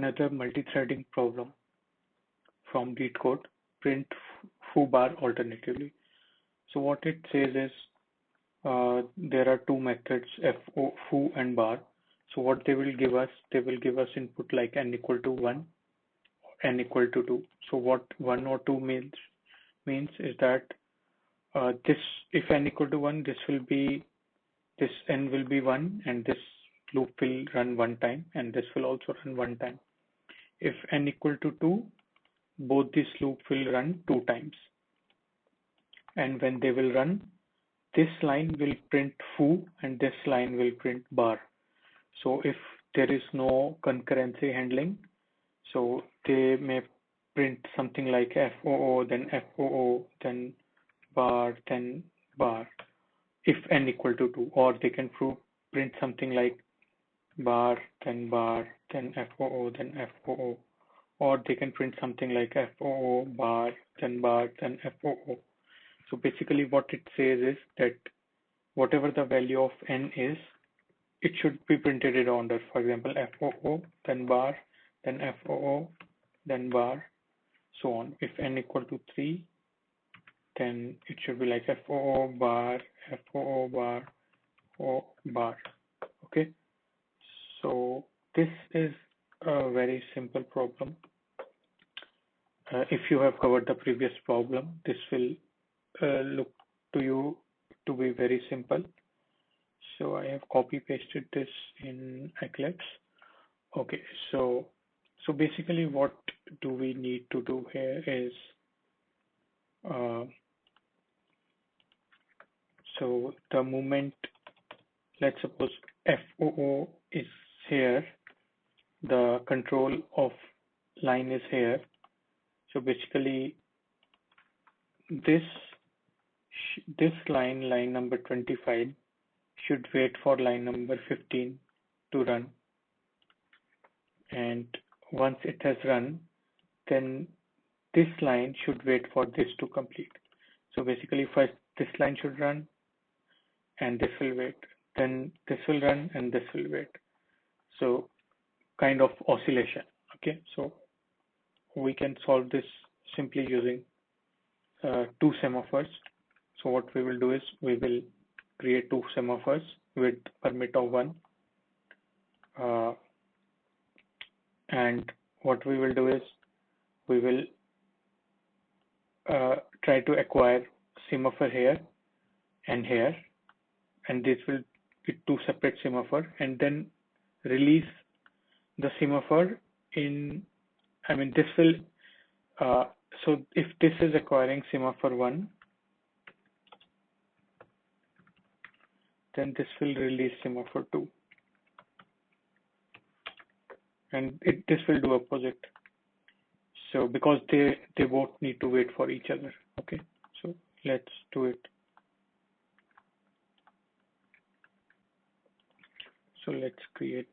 another multi-threading problem from Leetcode Print foo bar alternatively. So what it says is there are two methods foo and bar. So what they will give us input like n equal to 1, n equal to 2. So what 1 or 2 means is that this, if n equal to 1, this n will be 1, and this loop will run one time, and this will also run one time. If n equal to 2, both these loop will run 2 times. And when they will run, this line will print foo and this line will print bar. So if there is no concurrency handling, so they may print something like FOO, then FOO, then bar, if n equal to 2, or they can print something like bar, then FOO, then FOO, or they can print something like FOO, bar, then FOO. So basically what it says is that whatever the value of n is, it should be printed in order. For example, FOO, then bar, then FOO, then bar, so on. If n equal to 3, then it should be like FOO bar, FOO bar, O bar. Okay. So this is a very simple problem. If you have covered the previous problem, this will look to you to be very simple. So I have copy pasted this in Eclipse. Okay, so basically what do we need to do here is so the moment, let's suppose FOO is here, the control of line is here. So basically this line number 25 should wait for line number 15 to run, and once it has run, then this line should wait for this to complete. So basically first this line should run and this will wait, then this will run and this will wait. So kind of oscillation. Okay, so we can solve this simply using 2 semaphores. So what we will do is we will create 2 semaphores with permit of 1, and what we will do is we will try to acquire semaphore here and here, and this will be 2 separate semaphore, and then release the semaphore in, I mean this will so if this is acquiring semaphore 1, then this will release semaphore 2, and this will do opposite. So because they both need to wait for each other. Okay, so let's do it. So let's create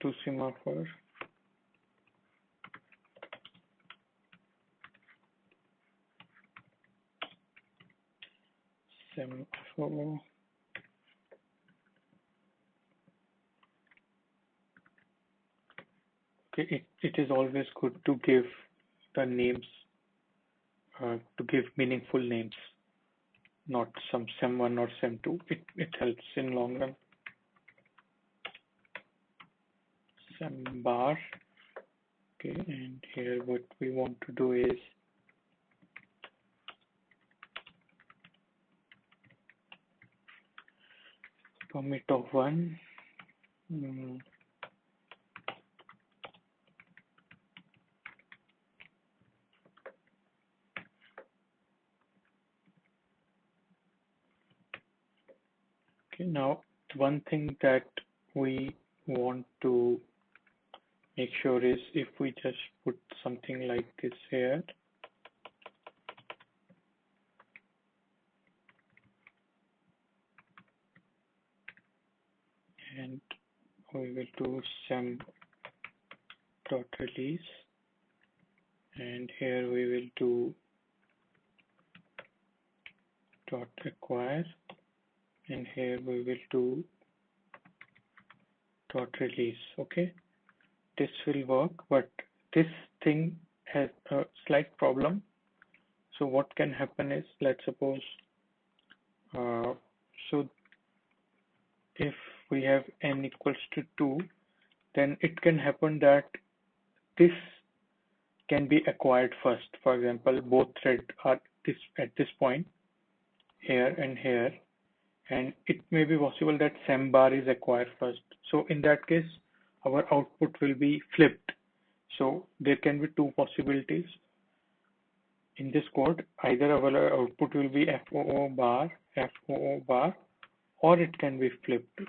2 semaphores. Semaphore. Okay, it is always good to give the names, to give meaningful names, not some sem1 or sem2. It helps in long run. Sem bar. Okay, and here what we want to do is permit of 1. Okay, now one thing that we want to make sure is if we just put something like this here, and we will do sem dot release, and here we will do dot acquire, and here we will do dot release. Okay, this will work, but this thing has a slight problem. So what can happen is, let's suppose, uh, so if we have n equals to 2, then it can happen that this can be acquired first. For example, both threads are at this point, here and here, and it may be possible that sem bar is acquired first. So in that case, our output will be flipped. So there can be two possibilities in this code. Either our output will be FOO bar, or it can be flipped.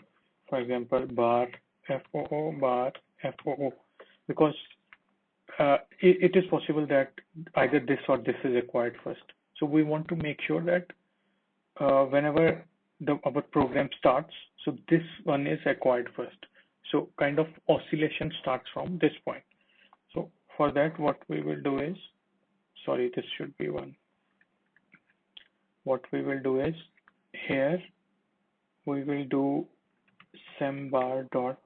For example, bar, FOO, because it is possible that either this or this is acquired first. So we want to make sure that whenever our program starts, so this one is acquired first. So kind of oscillation starts from this point. So for that, what we will do is, sorry, this should be one. What we will do is, here we will do sem bar dot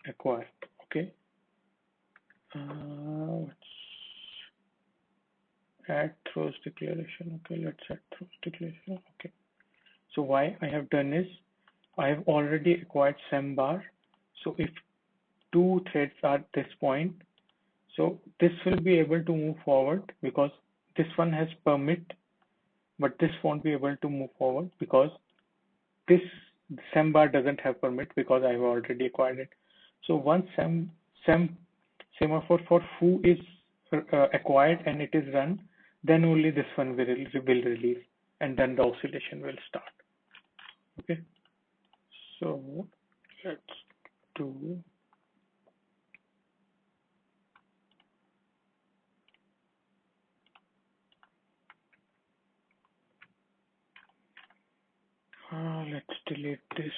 acquire. Okay. Let's add throws declaration. Okay, let's add throws declaration. Okay. So why I have done is, I have already acquired sem bar. So if two threads are at this point, so this will be able to move forward because this one has permit, but this won't be able to move forward because this sem bar doesn't have permit because I have already acquired it. So once semaphore for foo is acquired and it is run, then only this one will release, and then the oscillation will start. Okay, so let's do let's delete this.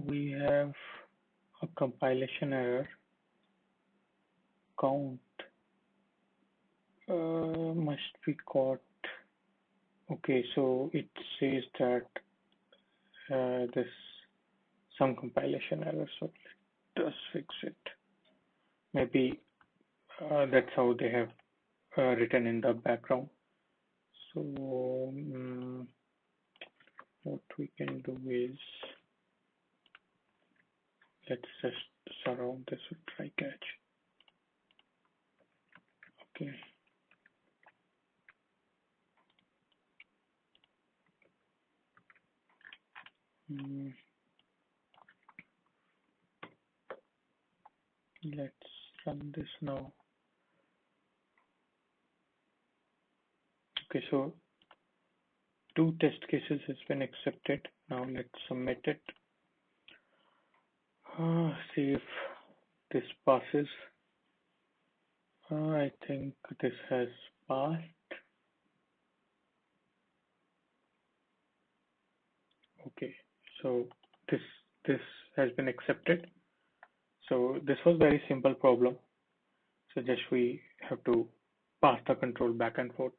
We have a compilation error. Count must be caught. Okay, so it says that this some compilation error. So let us fix it. Maybe that's how they have written in the background. So what we can do is, let's just surround this with try catch. Okay. Let's run this now. Okay, so 2 test cases has been accepted. Now let's submit it. See if this passes. I think this has passed. Okay, so this has been accepted. So this was very simple problem. So just we have to pass the control back and forth.